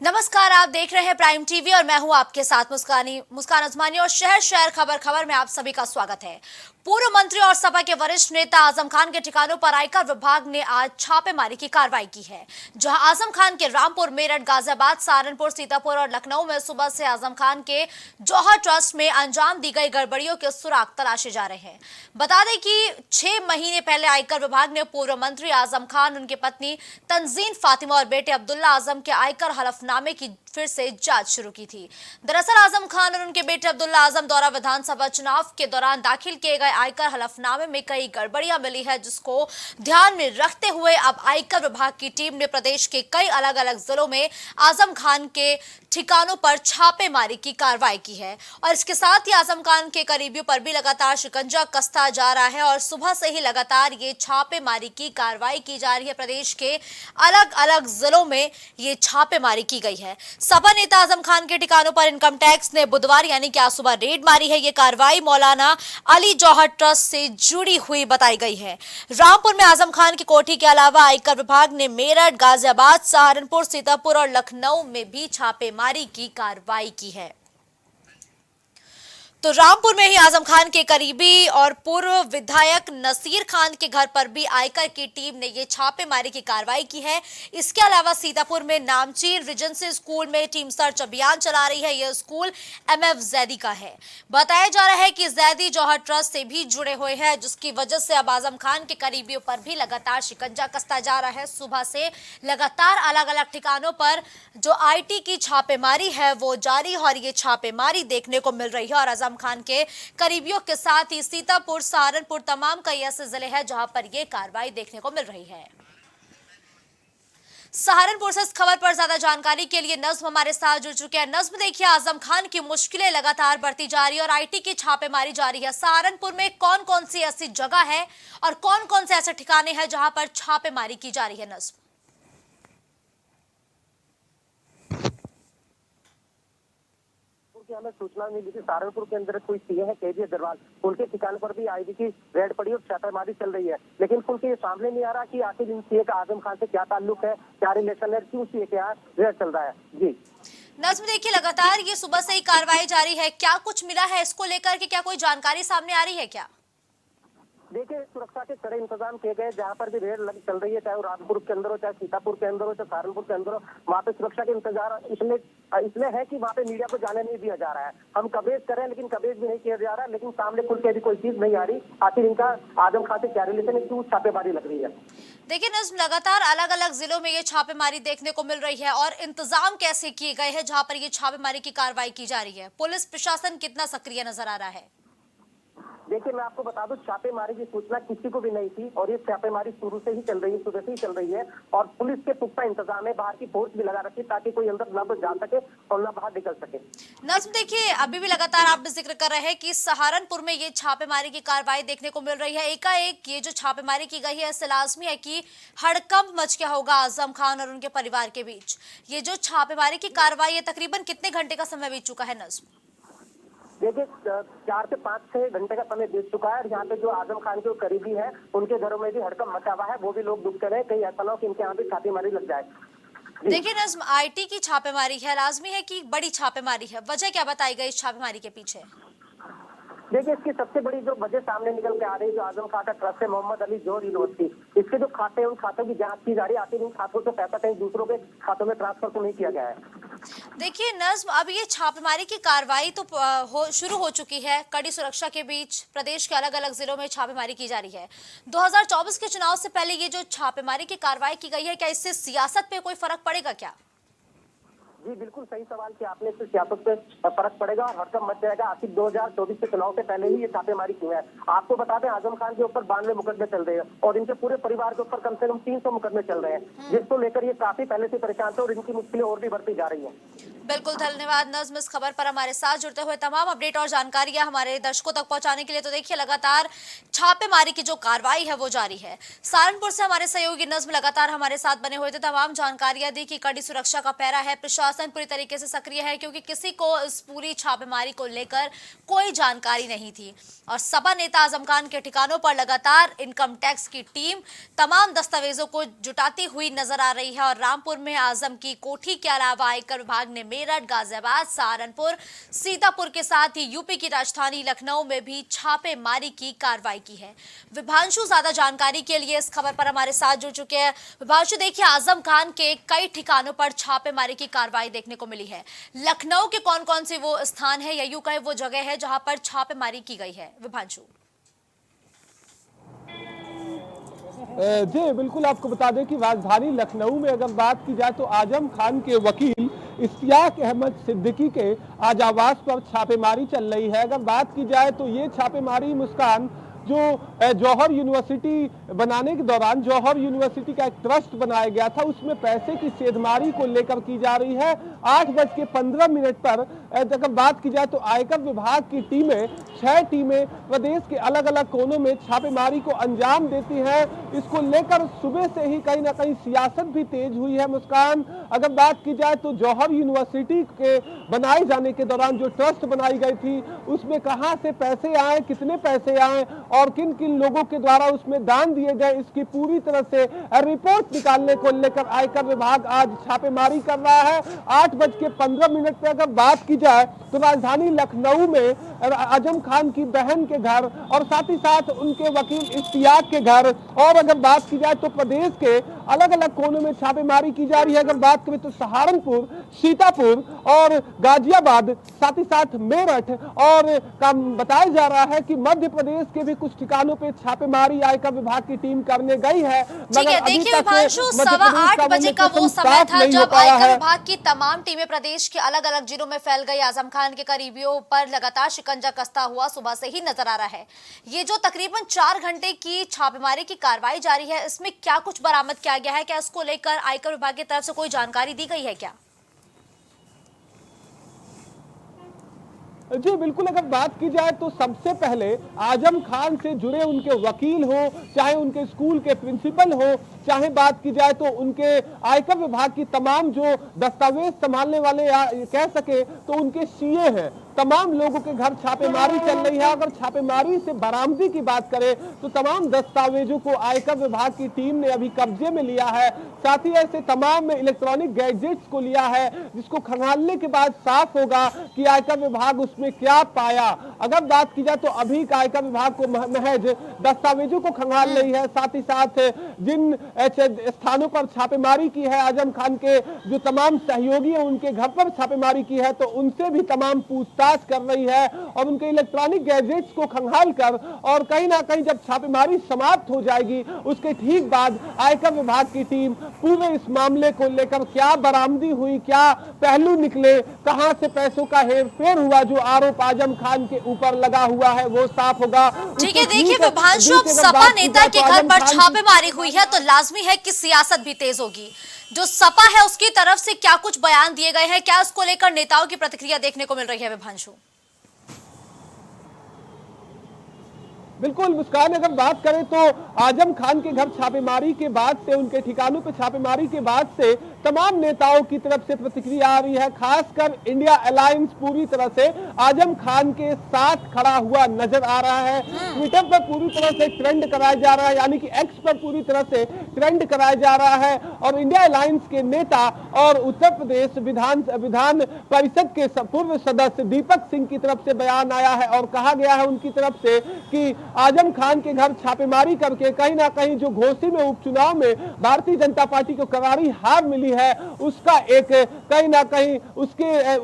नमस्कार, आप देख रहे हैं प्राइम टीवी और मैं हूं आपके साथ मुस्कान अजमानी और शहर शहर खबर में आप सभी का स्वागत है। पूर्व मंत्री और सपा के वरिष्ठ नेता आजम खान के ठिकानों पर आयकर विभाग ने आज छापेमारी की कार्रवाई की है, जहां आजम खान के रामपुर, मेरठ, गाजियाबाद, सहारनपुर, सीतापुर और लखनऊ में सुबह से आजम खान के जौहर ट्रस्ट में अंजाम दी गई गड़बड़ियों के सुराग तलाशे जा रहे हैं। बता दें कि 6 महीने पहले आयकर विभाग ने पूर्व मंत्री आजम खान, उनकी पत्नी तंजीन फातिमा और बेटे अब्दुल्ला आजम के आयकर हलफनामे की फिर से जांच शुरू की थी। दरअसल आजम खान और उनके बेटे अब्दुल्ला आजम द्वारा विधानसभा चुनाव के दौरान दाखिल किए गए आयकर हलफनामे में कई गड़बड़ियां मिली है, जिसको ध्यान में रखते हुए अब आयकर विभाग की टीम ने प्रदेश के कई अलग अलग जिलों में आजम खान के ठिकानों पर छापेमारी की कार्रवाई की है। और इसके साथ ही आजम खान के करीबियों पर भी लगातार शिकंजा कसता जा रहा है और सुबह से ही लगातार ये छापेमारी की कार्रवाई की जा रही है। प्रदेश के अलग अलग जिलों में ये छापेमारी की गई है। सपा नेता आजम खान के ठिकानों पर इनकम टैक्स ने बुधवार यानी कि आज सुबह रेड मारी है। ये कार्रवाई मौलाना अली जौहर ट्रस्ट से जुड़ी हुई बताई गई है। रामपुर में आजम खान की कोठी के अलावा आयकर विभाग ने मेरठ, गाजियाबाद, सहारनपुर, सीतापुर और लखनऊ में भी छापेमारी की कार्रवाई की है। तो रामपुर में ही आजम खान के करीबी और पूर्व विधायक नसीर खान के घर पर भी आयकर की टीम ने ये छापेमारी की कार्रवाई की है। इसके अलावा सीतापुर में नामचीन रिजेंसी स्कूल में टीम सर्च अभियान चला रही है। यह स्कूल एमएफ जैदी का है। बताया जा रहा है कि जैदी जौहर ट्रस्ट से भी जुड़े हुए हैं, जिसकी वजह से अब आजम खान के करीबियों पर भी लगातार शिकंजा कसता जा रहा है। सुबह से लगातार अलग अलग ठिकानों पर जो आईटी की छापेमारी है वो जारी, और ये छापेमारी देखने को मिल रही है। और आजम खान के करीबियों के साथ ही सीतापुर, सहारनपुर, तमाम कई ऐसे जिले हैं जहां पर यह कार्रवाई देखने को मिल रही है। सहारनपुर से इस खबर पर ज्यादा जानकारी के लिए नज्म हमारे साथ जुड़ चुके हैं। नज्म, देखिए, आजम खान की मुश्किलें लगातार बढ़ती जा रही है और आईटी की छापेमारी जारी है। सहारनपुर में कौन कौन सी ऐसी जगह है और कौन कौन से ऐसे ठिकाने हैं जहां पर छापेमारी की जा रही है? नज्म, की हमें सूचना मिली थी सहारनपुर के अंदर कोई सीए है केजी अग्रवाल, उनके ठिकाने पर भी आईडी की रेड पड़ी और छापेमारी चल रही है। लेकिन उनके ये सामने नहीं आ रहा कि आखिर इन सीए का आजम खान से क्या ताल्लुक है, क्या रिलेशन है, क्यों सीए के यहाँ रेड चल रहा है। जी नज्म, देखिए, लगातार ये सुबह से ही कार्रवाई जारी है। क्या कुछ मिला है इसको लेकर के? क्या कोई जानकारी सामने आ रही है क्या? देखिए, सुरक्षा के कड़े इंतजाम किए गए। जहाँ पर भी रेड चल रही है, चाहे वो रामपुर के अंदर हो, चाहे सीतापुर के अंदर हो, चाहे सहारनपुर के अंदर हो, वहाँ पे सुरक्षा के इंतजार इसलिए है कि वहाँ पे मीडिया को जाने नहीं दिया जा रहा है। हम कवरेज कर रहे हैं लेकिन कवरेज भी नहीं किया जा रहा है। लेकिन सामने खुल के भी कोई चीज नहीं आ रही, आखिर इनका आजम खान से क्या रिलेशन है, क्यों छापेमारी लग रही है। देखिए नज्म, लगातार अलग अलग जिलों में ये छापेमारी देखने को मिल रही है और इंतजाम कैसे किए गए हैं जहां पर ये छापेमारी की कार्रवाई की जा रही है? पुलिस प्रशासन कितना सक्रिय नजर आ रहा है? देखिए, मैं आपको बता दूं, छापेमारी की सूचना किसी को भी नहीं थी और ये छापेमारी शुरू से ही चल रही है, सुबह से ही चल रही है। और पुलिस के पुख्ता इंतजाम है, बाहर की फोर्स भी लगा रखी है ताकि कोई अंदर न जा सके और न बाहर निकल सके। नज्म, देखिए, अभी भी लगातार आप जिक्र कर रहे हैं कि सहारनपुर में ये छापेमारी की कार्रवाई देखने को मिल रही है। एकाएक ये जो छापेमारी की गई है, इससे लाजमी है कि हड़कंप मच गया होगा आजम खान और उनके परिवार के बीच। ये जो छापेमारी की कार्रवाई है, तकरीबन कितने घंटे का समय बीत चुका है? नज्म, देखिए, 4 से 5-6 घंटे का समय बीत चुका है और यहाँ पे जो आजम खान के करीबी है उनके घरों में भी हड़कंप मचा हुआ है। वो भी लोग दुख रहे हैं, कहीं ऐसा ना हो कि इनके यहाँ भी छापेमारी लग जाए। देखिए नज्म, आईटी की छापेमारी है, लाजमी है कि बड़ी छापेमारी है। वजह क्या बताई गई इस छापेमारी के पीछे? देखिए, इसकी सबसे बड़ी जो वजह सामने निकल के आ रही है, जो आजम खान का ट्रस्ट है मोहम्मद अली जौहर यूनिवर्सिटी, इसके जो खाते हैं उन खातों की जांच की जा रही है। आखिर इन खातों से पैसा कहीं दूसरों के खातों में ट्रांसफर तो नहीं किया गया है। देखिए नज्म, अब ये छापेमारी की कार्रवाई तो शुरू हो चुकी है। कड़ी सुरक्षा के बीच प्रदेश के अलग अलग जिलों में छापेमारी की जा रही है। 2024 के चुनाव से पहले ये जो छापेमारी की कार्रवाई की गई है, क्या इससे सियासत पे कोई फर्क पड़ेगा क्या? जी बिल्कुल सही सवाल किया आपने। इससे सियासत पे फर्क पड़ेगा और हड़कंप मच जाएगा। आखिर 2024 के चुनाव से पहले ही ये छापेमारी की है। आपको बता दें, आजम खान के ऊपर 92 मुकदमे चल रहे हैं और इनके पूरे परिवार के ऊपर कम से कम 300 मुकदमे चल रहे हैं, जिसको लेकर ये काफी पहले से परेशान थे और इनकी मुश्किलें और भी बढ़ती जा रही है। बिल्कुल, धन्यवाद नज्म, इस खबर पर हमारे साथ जुड़ते हुए। तमाम अपडेट और जानकारियां हमारे दर्शकों तक पहुंचाने के लिए तो देखिए, लगातार छापेमारी की जो कार्रवाई है वो जारी है। सहारनपुर से हमारे सहयोगी नज्म लगातार हमारे साथ बने हुए थे, तमाम जानकारियां दी कि कड़ी सुरक्षा का पहरा है, प्रशासन प्रशासन पूरी तरीके से सक्रिय है, क्योंकि किसी को इस पूरी छापेमारी को लेकर कोई जानकारी नहीं थी। और सपा नेता आजम खान के ठिकानों पर लगातार इनकम टैक्स की टीम तमाम दस्तावेजों को जुटाती हुई नजर आ रही है। और रामपुर में आजम की कोठी के अलावा आयकर विभाग ने मेरठ, गाजियाबाद, सहारनपुर, सीतापुर के साथ ही यूपी की राजधानी लखनऊ में भी छापेमारी की कार्रवाई की है। विभांशु ज्यादा जानकारी के लिए इस खबर पर हमारे साथ जुड़ चुके हैं। विभांशु, देखिए, आजम खान के कई ठिकानों पर छापेमारी की कार्रवाई देखने को मिली है। लखनऊ के कौन कौन से वो स्थान है या यूं कहे वो जगह है जहां पर छापेमारी की गई है? विभांशु जी बिल्कुल, आपको बता दें कि राजधानी लखनऊ में अगर बात की जाए तो आजम खान के वकील इश्तियाक अहमद सिद्दीकी के आज आवास पर छापेमारी चल रही है। अगर बात की जाए तो ये छापेमारी मुस्कान जो जौहर यूनिवर्सिटी बनाने के दौरान जौहर यूनिवर्सिटी का एक ट्रस्ट बनाया गया था, उसमें पैसे की सेधमारी को लेकर की जा रही है। 8:15 पर अगर बात की जाए तो आयकर विभाग की टीमें 6 टीमें प्रदेश के अलग अलग कोनों में छापेमारी को अंजाम देती हैं। इसको लेकर सुबह से ही कहीं ना कहीं सियासत भी तेज हुई है। मुस्कान, अगर बात की जाए तो जौहर यूनिवर्सिटी के बनाए जाने के दौरान जो ट्रस्ट बनाई गई थी उसमें कहां से पैसे आए, कितने पैसे आए और किन किन लोगों के द्वारा उसमें दान दिए गए, इसकी पूरी तरह से रिपोर्ट निकालने को लेकर आयकर विभाग आज छापेमारी कर रहा है। 8:15 पर अगर बात की जाए तो राजधानी लखनऊ में आजम खान की बहन के घर और साथ ही साथ उनके वकील इश्तियाक के घर, और अगर बात की जाए तो प्रदेश के अलग अलग कोनों में छापेमारी की जा रही है। अगर बात करें तो सहारनपुर, सीतापुर और गाजियाबाद, साथ ही साथ मेरठ, और बताया जा रहा है कि मध्य प्रदेश के भी कुछ ठिकानों पे छापेमारी आयकर विभाग की टीम करने गई है। ठीक है, देखिए विभांशु, 8:15 बजे का वो समय था जब आयकर विभाग की तमाम टीमें प्रदेश के अलग अलग जिलों में फैल गई। आजम खान के करीबियों पर लगातार शिकंजा कसता हुआ सुबह से ही नजर आ रहा है। ये जो तकरीबन 4 घंटे की छापेमारी की कार्रवाई जारी है, इसमें क्या कुछ बरामद किया गया है? क्या इसको लेकर आयकर विभाग की तरफ से कोई जानकारी दी गई है क्या? जी बिल्कुल, अगर बात की जाए तो सबसे पहले आजम खान से जुड़े उनके वकील हो, चाहे उनके स्कूल के प्रिंसिपल हो, चाहे बात की जाए तो उनके आयकर विभाग की तमाम जो दस्तावेज संभालने वाले कह सके तो उनके सीए हैं, तमाम लोगों के घर छापेमारी चल रही है। अगर छापेमारी से बरामदी की बात करें तो तमाम दस्तावेजों को आयकर विभाग की टीम ने अभी कब्जे में लिया है। साथ ही ऐसे तमाम इलेक्ट्रॉनिक गैजेट्स को लिया है, जिसको खंगालने के बाद साफ होगा कि आयकर विभाग उसमें क्या पाया। अगर बात की जाए तो अभी आयकर विभाग को महज दस्तावेजों को खंगाल रही है। साथ ही साथ जिन स्थानों पर छापेमारी की है आजम खान के जो तमाम सहयोगी हैं, उनके घर पर छापेमारी की है तो उनसे भी तमाम पूछताछ कर रही है और उनके इलेक्ट्रॉनिक गैजेट्स को खंगाल कर, और कहीं ना कहीं जब छापेमारी समाप्त हो जाएगी उसके ठीक बाद आयकर विभाग की टीम पूरे इस मामले को लेकर क्या बरामदी हुई, क्या पहलू निकले, कहां से पैसों का हेरफेर हुआ जो आरोप आजम खान के ऊपर लगा हुआ है, वो साफ होगा। ठीक है, देखिए विभांशु, अब सपा नेता के घर पर छापेमारी हुई है तो लाजमी है कि सियासत भी तेज होगी। जो सपा है उसकी तरफ से क्या कुछ बयान दिए गए हैं? क्या इसको लेकर नेताओं की प्रतिक्रिया देखने को मिल रही है? विभांशु बिल्कुल मुस्कान, अगर बात करें तो आजम खान के घर छापेमारी के बाद से, उनके ठिकानों पर छापेमारी के बाद से तमाम नेताओं की तरफ से प्रतिक्रिया आ रही है। खासकर इंडिया अलायंस पूरी तरह से आजम खान के साथ खड़ा हुआ नजर आ रहा है। ट्विटर पर पूरी तरह से ट्रेंड कराया जा रहा है, यानी कि एक्स पर पूरी तरह से ट्रेंड कराया जा रहा है। और इंडिया अलायंस के नेता और उत्तर प्रदेश विधान परिषद के पूर्व सदस्य दीपक सिंह की तरफ से बयान आया है और कहा गया है उनकी तरफ से कि आजम खान के घर छापेमारी करके कहीं ना कहीं जो घोसी में उपचुनाव में भारतीय जनता पार्टी को करारी हार मिली है, उसका एक कहीं ना कहीं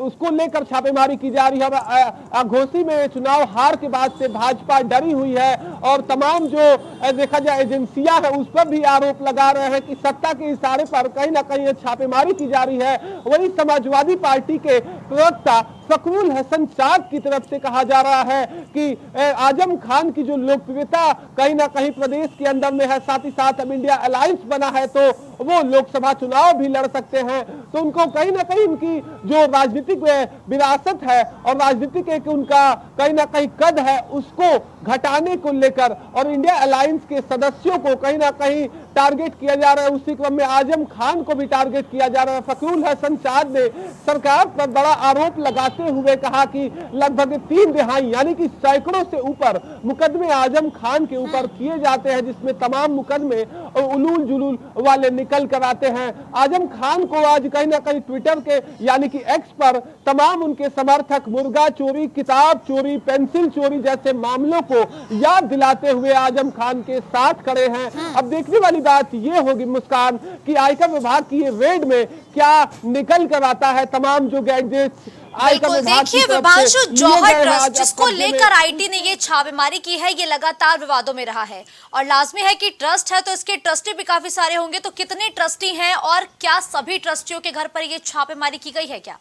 उसको लेकर छापेमारी की जा रही है। घोसी में चुनाव हार के बाद से भाजपा डरी हुई है और तमाम जो देखा जाए एजेंसियां हैं उस पर भी आरोप लगा रहे हैं कि सत्ता के इशारे पर कहीं ना कहीं छापेमारी की जा रही है। वही समाजवादी पार्टी के प्रवक्ता फकरुल हसन चाक की तरफ से कहा जा रहा है कि आजम खान की जो लोकप्रियता कहीं ना कहीं प्रदेश के अंदर में है, साथ ही साथ अब इंडिया अलायंस बना है तो वो लोकसभा चुनाव भी लड़ सकते हैं। तो उनको कहीं ना कहीं उनकी जो राजनीतिक विरासत है और राजनीतिक एक उनका कहीं ना कहीं कद है, उसको घटाने को लेकर और इंडिया अलायंस के सदस्यों को कहीं ना कहीं टारगेट किया जा रहा है, उसी क्रम में आजम खान को भी टारगेट किया जा रहा है। फखरुल हसन साद ने सरकार पर बड़ा आरोप लगाते हुए कहा कि लगभग 3 तिहाई यानी कि सैकड़ों से ऊपर मुकदमे आजम खान के ऊपर किए जाते हैं, जिसमें तमाम मुकदमे उलूल जुलूल वाले निकल कर आते हैं। आजम खान को आज कहीं ना कहीं ट्विटर के यानी कि एक्स पर तमाम उनके समर्थक मुर्गा चोरी, किताब चोरी, पेंसिल चोरी जैसे मामलों को याद दिलाते हुए आजम खान के साथ खड़े हैं। अब देखने वाली बात यह होगी मुस्कान कि आयकर विभाग की ये रेड में क्या निकल कर आता है। तमाम जो गैजेट्स बिल्कुल, देखिए विभांशु, जौहर ट्रस्ट जिसको लेकर आईटी ने ये छापेमारी की है, ये लगातार विवादों में रहा है और लाजमी है कि ट्रस्ट है तो इसके ट्रस्टी भी काफी सारे होंगे। तो कितने ट्रस्टी हैं और क्या सभी ट्रस्टियों के घर पर ये छापेमारी की गई है क्या?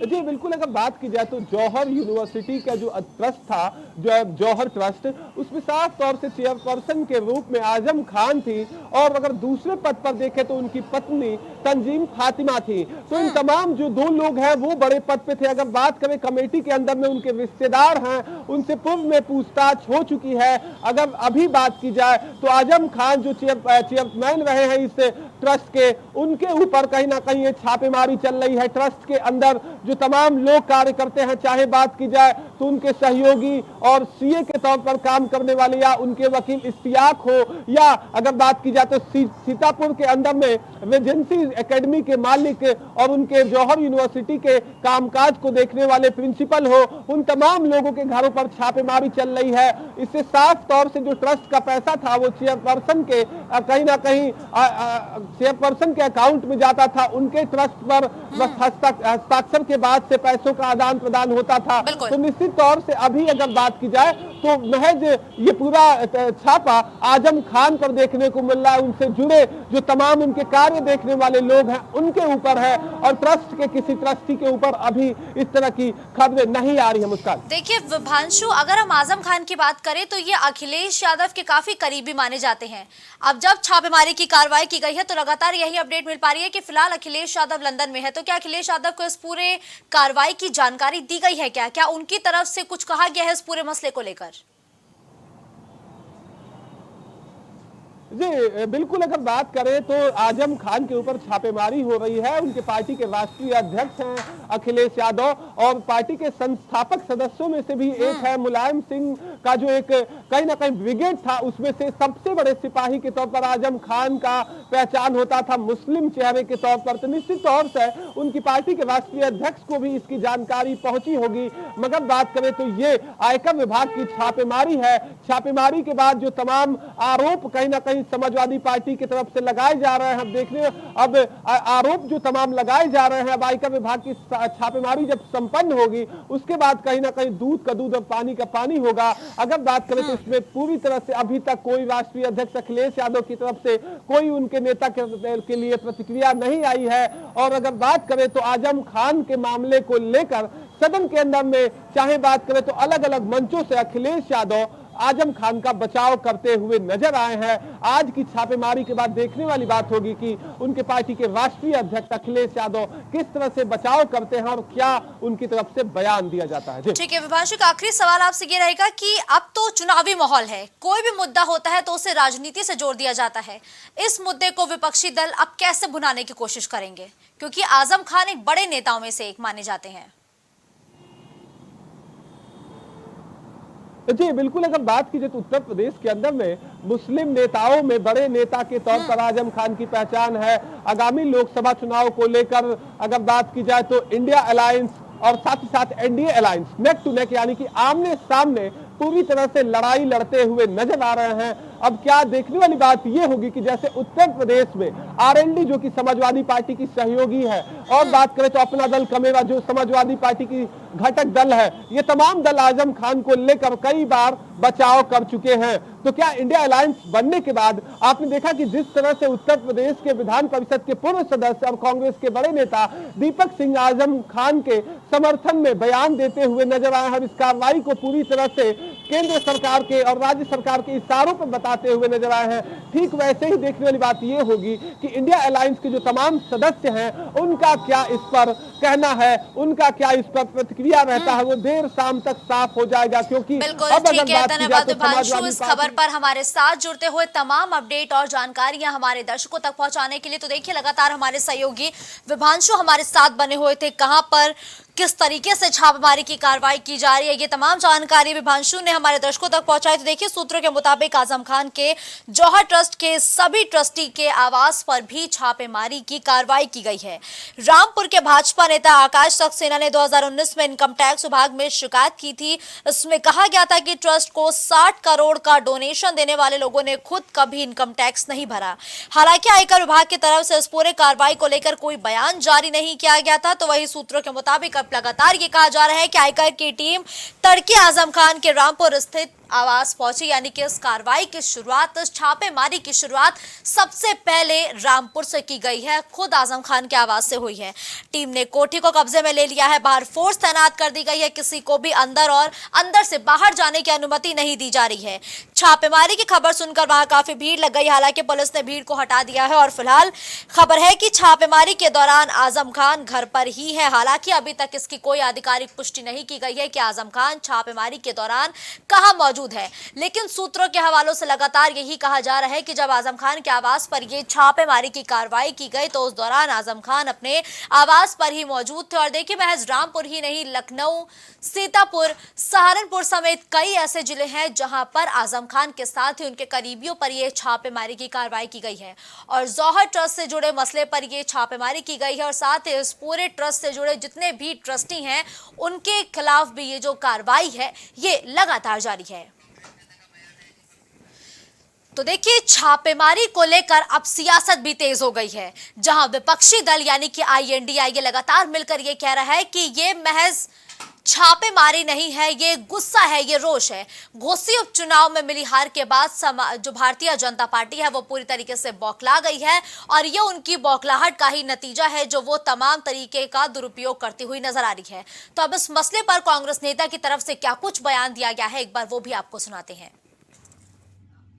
जी बिल्कुल, अगर बात की जाए तो जौहर यूनिवर्सिटी का जो ट्रस्ट था, जो जौहर ट्रस्ट, उसमें साफ तौर से चेयरपर्सन के रूप में आजम खान थी और अगर दूसरे पद पर देखें तो उनकी पत्नी तंजीम फातिमा थी। तो इन तमाम जो 2 लोग हैं वो बड़े पद पे थे। अगर बात करें कमेटी के अंदर में उनके रिश्तेदार हैं, उनसे पूर्व में पूछताछ हो चुकी है। अगर अभी बात की जाए तो आजम खान जो चेयरमैन रहे हैं इस ट्रस्ट के, उनके ऊपर कहीं ना कहीं ये छापेमारी चल रही है। ट्रस्ट के अंदर जो तमाम लोग कार्य करते हैं, चाहे बात की जाए तो उनके सहयोगी और सीए के तौर पर काम करने वाले या उनके वकील इश्तियाक हो, या अगर बात की जाए तो सीतापुर के अंदर में रेजेंसी एकेडमी के मालिक और उनके जौहर यूनिवर्सिटी के कामकाज को देखने वाले प्रिंसिपल हो, उन तमाम लोगों के घरों पर छापेमारी चल रही है। इससे साफ तौर से जो ट्रस्ट का पैसा था वो चेयरपर्सन के कहीं ना कहीं चेयरपर्सन के अकाउंट में जाता था, उनके ट्रस्ट पर बस हस्ताक्षर के बाद से पैसों का आदान प्रदान होता था। तो निश्चित तौर से अभी अगर बात की जाए तो महज ये पूरा छापा आजम खान पर देखने को मिल रहा है। उनसे जुड़े जो तमाम उनके कार्य देखने वाले लोग हैं उनके ऊपर है और ट्रस्ट के किसी ट्रस्टी के ऊपर अभी इस तरह की खबरें नहीं आ रही है। मुस्कान, देखिए विभांशु, अगर हम आजम खान की बात करें तो ये अखिलेश यादव के काफी करीबी माने जाते हैं। अब जब छापेमारी की कार्रवाई की गई है तो लगातार यही अपडेट मिल पा रही है कि फिलहाल अखिलेश यादव लंदन में है। तो क्या अखिलेश यादव को इस पूरे कार्रवाई की जानकारी दी गई है क्या? क्या उनकी तरफ से कुछ कहा गया है इस पूरे मसले को लेकर? जी बिल्कुल, अगर बात करें तो आजम खान के ऊपर छापेमारी हो रही है। उनके पार्टी के राष्ट्रीय अध्यक्ष हैं अखिलेश यादव और पार्टी के संस्थापक सदस्यों में से भी एक है मुलायम सिंह का जो एक कहीं ना कहीं ब्रिगेड था, उसमें से सबसे बड़े सिपाही के तौर पर आजम खान का पहचान होता था, मुस्लिम चेहरे के तौर पर। तो निश्चित तौर से उनकी पार्टी के राष्ट्रीय अध्यक्ष को भी इसकी जानकारी पहुंची होगी। मगर बात करें तो ये आयकर विभाग की छापेमारी है। छापेमारी के बाद जो तमाम आरोप कहीं ना कहीं समाजवादी पार्टी की तरफ से लगाए जा रहे हैं, अब देखने अब आरोप जो तमाम लगाए जा रहे हैं, अब आयकर विभाग की छापेमारी जब संपन्न होगी उसके बाद कहीं ना कहीं दूध का दूध और पानी का पानी होगा। अगर बात करें तो इसमें पूरी तरह से अभी तक कोई राष्ट्रीय अध्यक्ष अखिलेश यादव की तरफ से कोई उनके नेता के लिए प्रतिक्रिया नहीं आई है। और अगर बात करें तो आजम खान के मामले को लेकर सदन के अंदर में चाहे बात करें तो अलग अलग मंचों से अखिलेश यादव आजम खान का बचाव करते हुए नजर आए हैं। आज की छापेमारी के बाद देखने वाली बात होगी कि उनके पार्टी के राष्ट्रीय अध्यक्ष अखिलेश यादव किस तरह से बचाव करते हैं और क्या उनकी तरफ से बयान दिया जाता है। ठीक है विभांशु, का आखिरी सवाल आपसे ये रहेगा कि अब तो चुनावी माहौल है, कोई भी मुद्दा होता है तो उसे राजनीति से जोड़ दिया जाता है। इस मुद्दे को विपक्षी दल अब कैसे भुनाने की कोशिश करेंगे, क्योंकि आजम खान एक बड़े नेताओं में से एक माने जाते हैं? जी बिल्कुल, अगर बात की जाए तो उत्तर प्रदेश के अंदर में मुस्लिम नेताओं में बड़े नेता के तौर पर आजम खान की पहचान है। आगामी लोकसभा चुनाव को लेकर अगर बात की जाए तो इंडिया अलायंस और साथ ही साथ NDA alliance neck to neck यानी कि आमने सामने पूरी तरह से लड़ाई लड़ते हुए नजर आ रहे हैं। अब क्या देखने वाली बात यह होगी कि जैसे उत्तर प्रदेश में आरएलडी जो कि समाजवादी पार्टी की सहयोगी है और बात करें तो अपना दल कमेवा जो समाजवादी पार्टी की घटक दल है, ये तमाम दल आजम खान को लेकर कई बार बचाव कर चुके हैं। तो क्या इंडिया अलायंस बनने के बाद आपने देखा कि जिस तरह से उत्तर प्रदेश के विधान परिषद के पूर्व सदस्य और कांग्रेस के बड़े नेता दीपक सिंह आजम खान के समर्थन में बयान देते हुए नजर आए हैं। इस कार्रवाई को पूरी तरह से केंद्र सरकार के और राज्य सरकार के इशारों पर बताते हुए नजर आए हैं। ठीक वैसे ही देखने वाली बात यह होगी कि इंडिया अलायंस के जो तमाम सदस्य हैं उनका क्या इस पर कहना है, उनका क्या इस पर प्रतिक्रिया रहता है, वो देर शाम तक साफ हो जाएगा। क्योंकि बिल्कुल अब ठीक अगर है, बात की जाए धन्यवाद तो विभांशु। समाजवादी इस पार्टी खबर पर हमारे साथ जुड़ते हुए तमाम अपडेट और जानकारियां हमारे दर्शकों तक पहुंचाने के लिए। तो देखिए लगातार हमारे सहयोगी विभांशु हमारे साथ बने हुए थे, कहां पर किस तरीके से छापेमारी की कार्रवाई की जा रही है, ये तमाम जानकारी विभांशु ने हमारे दर्शकों तक पहुंचाई। तो देखिए सूत्रों के मुताबिक आजम खान के जौहर ट्रस्ट के सभी ट्रस्टी के आवास पर भी छापेमारी की कार्रवाई की गई है। रामपुर के भाजपा नेता आकाश सक्सेना ने 2019 में इनकम टैक्स विभाग में शिकायत की थी। इसमें कहा गया था कि ट्रस्ट को 60 करोड़ का डोनेशन देने वाले लोगों ने खुद कभी इनकम टैक्स नहीं भरा। हालांकि आयकर विभाग की तरफ से इस पूरे कार्रवाई को लेकर कोई बयान जारी नहीं किया गया था। तो वही सूत्रों के मुताबिक अब लगातार ये कहा जा रहा है कि आयकर की टीम तड़के आजम खान के रामपुर स्थित आवास पहुंची, यानी कि इस कार्रवाई की शुरुआत, इस छापेमारी की शुरुआत सबसे पहले रामपुर से की गई है, खुद आजम खान के आवास से हुई है। टीम ने कोठी को कब्जे में ले लिया है, बाहर फोर्स तैनात कर दी गई है, किसी को भी अंदर और अंदर से बाहर जाने की अनुमति नहीं दी जा रही है। छापेमारी की खबर सुनकर वहां काफी भीड़ लग गई, हालांकि पुलिस ने भीड़ को हटा दिया है और फिलहाल खबर है कि छापेमारी के दौरान आजम खान घर पर ही है। हालांकि अभी तक इसकी कोई आधिकारिक पुष्टि नहीं की गई है कि आजम खान छापेमारी के दौरान कहां मौजूद है, लेकिन सूत्रों के हवालों से लगातार यही कहा जा रहा है कि जब आजम खान के आवास पर यह छापेमारी की कार्रवाई की गई तो उस दौरान आजम खान अपने आवास पर ही मौजूद थे। और देखिए महज रामपुर ही नहीं, लखनऊ, सीतापुर, सहारनपुर समेत कई ऐसे जिले हैं जहां पर आजम खान के साथ ही उनके करीबियों पर यह छापेमारी की कार्रवाई की गई है और जौहर ट्रस्ट से जुड़े मसले पर यह छापेमारी की गई है और साथ ही इस पूरे ट्रस्ट से जुड़े जितने भी ट्रस्टी हैं उनके खिलाफ भी ये जो कार्रवाई है ये लगातार जारी है। तो देखिए छापेमारी को लेकर अब सियासत भी तेज हो गई है, जहां विपक्षी दल यानी कि INDI लगातार मिलकर ये कह रहा है कि ये महज छापेमारी नहीं है, ये गुस्सा है, ये रोष है। घोसी उपचुनाव में मिली हार के बाद जो भारतीय जनता पार्टी है वो पूरी तरीके से बौखला गई है और ये उनकी बौखलाहट का ही नतीजा है जो वो तमाम तरीके का दुरुपयोग करती हुई नजर आ रही है। तो अब इस मसले पर कांग्रेस नेता की तरफ से क्या कुछ बयान दिया गया है, एक बार वो भी आपको सुनाते हैं।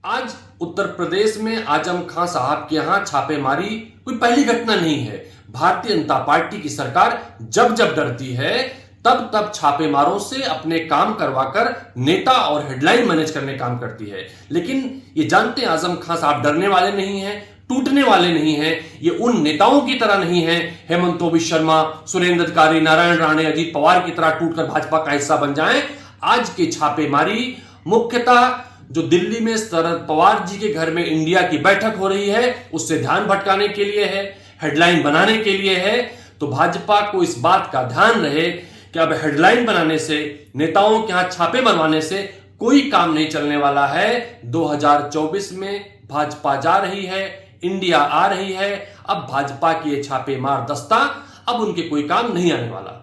आज उत्तर प्रदेश में आजम खान साहब के यहां छापेमारी कोई पहली घटना नहीं है। भारतीय जनता पार्टी की सरकार जब जब डरती है तब तब छापेमारों से अपने काम करवाकर नेता और हेडलाइन मैनेज करने काम करती है। लेकिन ये जानते हैं आजम खान साहब डरने वाले नहीं हैं, टूटने वाले नहीं हैं। ये उन नेताओं की तरह नहीं है, हेमंत बिश्व शर्मा, सुरेंद्र अधिकारी, नारायण राणे, अजीत पवार की तरह टूटकर भाजपा का हिस्सा बन जाएं। आज की छापेमारी मुख्यतः जो दिल्ली में शरद पवार जी के घर में इंडिया की बैठक हो रही है उससे ध्यान भटकाने के लिए है, हेडलाइन बनाने के लिए है। तो भाजपा को इस बात का ध्यान रहे कि अब हेडलाइन बनाने से, नेताओं के यहां छापे बनवाने से कोई काम नहीं चलने वाला है। 2024 में भाजपा जा रही है, इंडिया आ रही है। अब भाजपा की ये छापेमार दस्ता अब उनके कोई काम नहीं आने वाला।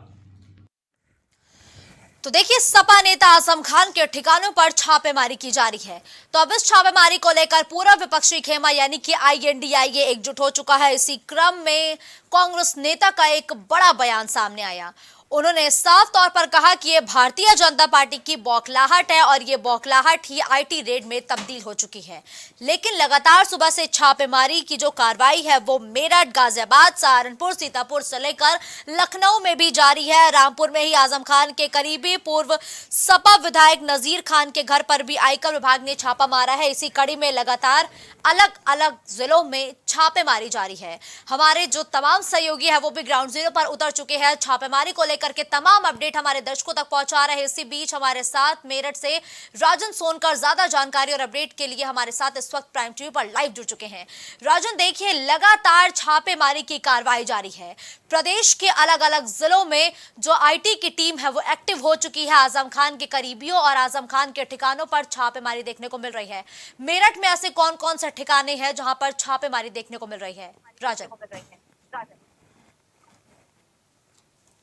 तो देखिए सपा नेता आजम खान के ठिकानों पर छापेमारी की जा रही है। तो अब इस छापेमारी को लेकर पूरा विपक्षी खेमा यानी कि INDI ये एकजुट हो चुका है। इसी क्रम में कांग्रेस नेता का एक बड़ा बयान सामने आया। उन्होंने साफ तौर पर कहा कि ये भारतीय जनता पार्टी की बौखलाहट है और ये बौखलाहट ही IT रेड में तब्दील हो चुकी है। लेकिन लगातार सुबह से छापेमारी की जो कार्रवाई है वो मेरठ, गाजियाबाद, सहारनपुर, सीतापुर से लेकर लखनऊ में भी जारी है। रामपुर में ही आजम खान के करीबी पूर्व सपा विधायक नजीर खान के घर पर भी आयकर विभाग ने छापा मारा है। इसी कड़ी में लगातार अलग अलग जिलों में छापेमारी जारी है। हमारे जो तमाम सहयोगी है वो भी ग्राउंड जीरो पर उतर चुके हैं, छापेमारी को करके तमाम अपडेट हमारे दर्शकों तक पहुंचा रहे हैं। इसी बीच हमारे साथ मेरठ से राजन सोनकर ज्यादा जानकारी और अपडेट के लिए हमारे साथ इस वक्त प्राइम टीवी पर लाइव जुड़ चुके हैं। राजन देखिए लगातार छापेमारी की कार्रवाई जारी है। प्रदेश के अलग अलग जिलों में जो IT की टीम है वो एक्टिव हो चुकी है। आजम खान के करीबियों और आजम खान के ठिकानों पर छापेमारी देखने को मिल रही है। मेरठ में ऐसे कौन कौन से ठिकाने हैं जहां पर छापेमारी देखने को मिल रही है? राजन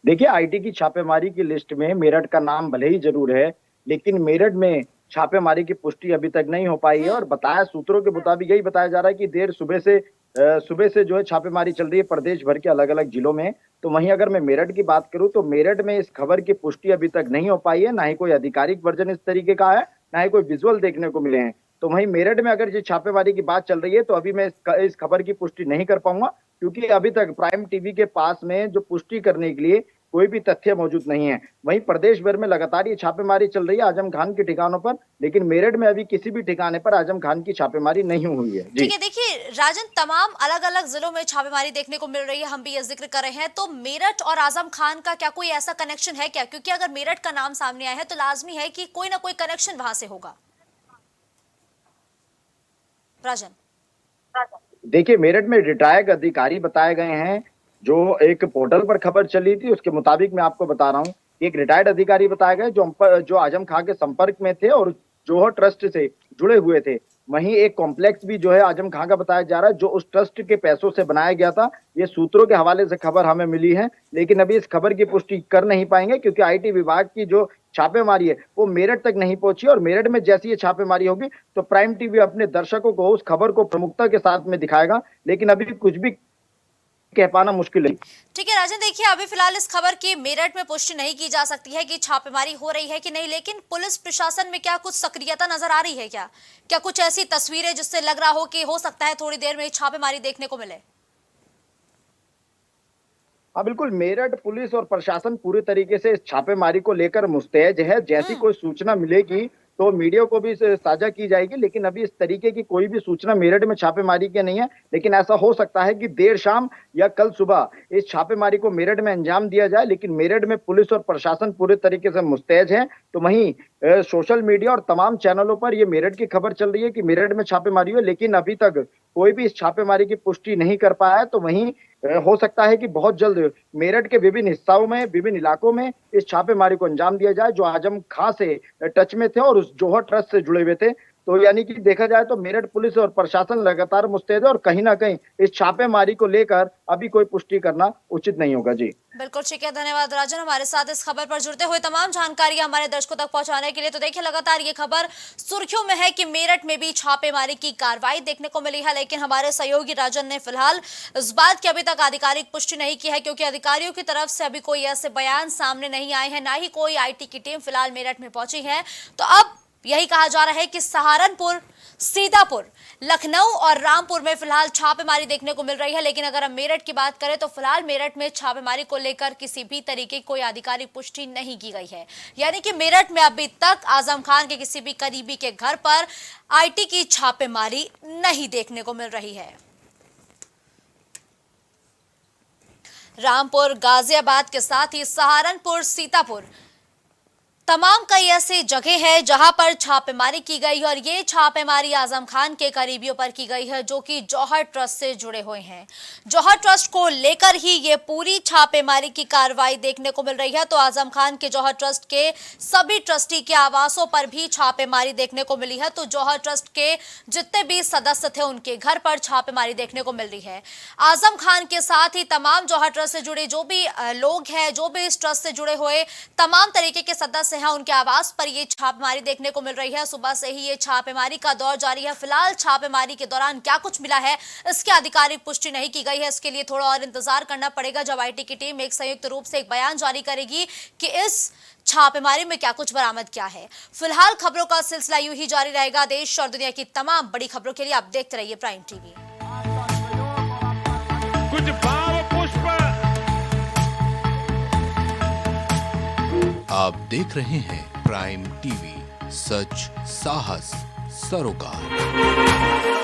देखिए IT की छापेमारी की लिस्ट में मेरठ का नाम भले ही जरूर है, लेकिन मेरठ में छापेमारी की पुष्टि अभी तक नहीं हो पाई है। और बताया सूत्रों के मुताबिक यही बताया जा रहा है कि देर सुबह से सुबह से जो है छापेमारी चल रही है प्रदेश भर के अलग अलग जिलों में। तो वहीं अगर मैं मेरठ की बात करूं तो मेरठ में इस खबर की पुष्टि अभी तक नहीं हो पाई है, ना ही कोई आधिकारिक वर्जन इस तरीके का है, ना ही कोई विजुअल देखने को मिले हैं। तो वहीं मेरठ में अगर ये छापेमारी की बात चल रही है तो अभी मैं इस खबर की पुष्टि नहीं कर पाऊंगा, क्योंकि अभी तक प्राइम टीवी के पास में जो पुष्टि करने के लिए कोई भी तथ्य मौजूद नहीं है। वहीं प्रदेश भर में लगातार ये छापेमारी चल रही है आजम खान के ठिकानों पर, लेकिन मेरठ में अभी किसी भी ठिकाने पर आजम खान की छापेमारी नहीं हुई है। जी ठीक है, देखिए राजन, तमाम अलग अलग जिलों में छापेमारी देखने को मिल रही है, हम भी ये जिक्र कर रहे हैं, तो मेरठ और आजम खान का क्या कोई ऐसा कनेक्शन है क्या? क्योंकि अगर मेरठ का नाम सामने आया है तो लाजमी है कि कोई ना कोई कनेक्शन वहां से होगा। राजन, देखिए, मेरठ में रिटायर्ड अधिकारी बताए गए हैं। जो एक पोर्टल पर खबर चली थी उसके मुताबिक मैं आपको बता रहा हूँ, एक रिटायर्ड अधिकारी बताए गए जो आजम खान के संपर्क में थे और जोहर ट्रस्ट से जुड़े हुए थे। वहीं एक कॉम्प्लेक्स भी जो है आजम खान का बताया जा रहा है, जो उस ट्रस्ट के पैसों से बनाया गया था। ये सूत्रों के हवाले से खबर हमें मिली है, लेकिन अभी इस खबर की पुष्टि कर नहीं पाएंगे, क्योंकि आईटी विभाग की जो छापेमारी है वो मेरठ तक नहीं पहुंची। और मेरठ में जैसी ये छापेमारी होगी तो प्राइम टीवी अपने दर्शकों को उस खबर को प्रमुखता के साथ में दिखाएगा, लेकिन अभी कुछ भी कह पाना मुश्किल है। ठीक है राजन, देखिए अभी फिलहाल इस खबर की मेरठ में पुष्टि नहीं की जा सकती है कि छापेमारी हो रही है कि नहीं, लेकिन पुलिस प्रशासन में क्या कुछ सक्रियता नजर आ रही है? क्या कुछ ऐसी तस्वीरें जिससे लग रहा हो कि हो सकता है थोड़ी देर में छापेमारी देखने को मिले? हाँ बिल्कुल, मेरठ पुलिस और प्रशासन पूरी तरीके से इस छापेमारी को लेकर मुस्तैद है। जैसी कोई सूचना मिलेगी तो मीडिया को भी साझा की जाएगी, लेकिन अभी इस तरीके की कोई भी सूचना मेरठ में छापेमारी की नहीं है। लेकिन ऐसा हो सकता है कि देर शाम या कल सुबह इस छापेमारी को मेरठ में अंजाम दिया जाए, लेकिन मेरठ में पुलिस और प्रशासन पूरे तरीके से मुस्तैद है। तो वहीं सोशल मीडिया और तमाम चैनलों पर ये मेरठ की खबर चल रही है कि मेरठ में छापेमारी हुई, लेकिन अभी तक कोई भी इस छापेमारी की पुष्टि नहीं कर पाया है। तो वहीं हो सकता है कि बहुत जल्द मेरठ के विभिन्न हिस्सों में, विभिन्न इलाकों में इस छापेमारी को अंजाम दिया जाए, जो आजम खां से टच में थे और उस जोहर ट्रस्ट से जुड़े हुए थे। तो यानी कि देखा जाए तो मेरठ पुलिस और प्रशासन लगातार मुस्तैद है और कहीं ना कहीं इस छापेमारी को लेकर अभी कोई पुष्टि करना उचित नहीं होगा। जी बिल्कुल ठीक है, धन्यवाद राजन हमारे साथ इस खबर पर जुड़ते हुए तमाम जानकारी हमारे दर्शकों तक पहुंचाने के लिए। तो देखिए लगातार ये खबर सुर्खियों में है कि मेरठ में भी छापेमारी की कार्रवाई देखने को मिली है, लेकिन हमारे सहयोगी राजन ने फिलहाल इस बात की अभी तक आधिकारिक पुष्टि नहीं की है, क्योंकि अधिकारियों की तरफ से अभी कोई ऐसे बयान सामने नहीं आए हैं, ना ही कोई आईटी की टीम फिलहाल मेरठ में पहुंची है। तो अब यही कहा जा रहा है कि सहारनपुर, सीतापुर, लखनऊ और रामपुर में फिलहाल छापेमारी देखने को मिल रही है। लेकिन अगर हम मेरठ की बात करें तो फिलहाल मेरठ में छापेमारी को लेकर किसी भी तरीके की कोई आधिकारिक पुष्टि नहीं की गई है। यानी कि मेरठ में अभी तक आजम खान के किसी भी करीबी के घर पर आईटी की छापेमारी नहीं देखने को मिल रही है। रामपुर, गाजियाबाद के साथ ही सहारनपुर, सीतापुर, तमाम कई ऐसी जगह है जहां पर छापेमारी की गई है और ये छापेमारी आजम खान के करीबियों पर की गई है, जो कि जौहर ट्रस्ट से जुड़े हुए हैं। जौहर ट्रस्ट को लेकर ही ये पूरी छापेमारी की कार्रवाई देखने को मिल रही है। तो आजम खान के जौहर ट्रस्ट के सभी ट्रस्टी के आवासों पर भी छापेमारी देखने को मिली है। तो जौहर ट्रस्ट के जितने भी सदस्य थे उनके घर पर छापेमारी देखने को मिल रही है। आजम खान के साथ ही तमाम जौहर ट्रस्ट से जुड़े जो भी लोग हैं, जो भी इस ट्रस्ट से जुड़े हुए तमाम तरीके के सदस्य हैं, उनके आवास पर ये छापेमारी देखने को मिल रही है। सुबह से ही ये छापेमारी का दौर जारी है। फिलहाल छापेमारी के दौरान क्या कुछ मिला है इसकी आधिकारिक पुष्टि नहीं की गई है। इसके लिए थोड़ा और इंतजार करना पड़ेगा, जब आईटी की टीम एक संयुक्त रूप से एक बयान जारी करेगी कि इस छापेमारी में क्या कुछ बरामद किया है। फिलहाल खबरों का सिलसिला यूं ही जारी रहेगा। देश और दुनिया की तमाम बड़ी खबरों के लिए आप देखते रहिए प्राइम टीवी। कुछ भाव पुष्प आप देख रहे हैं प्राइम टीवी, सच साहस सरोकार।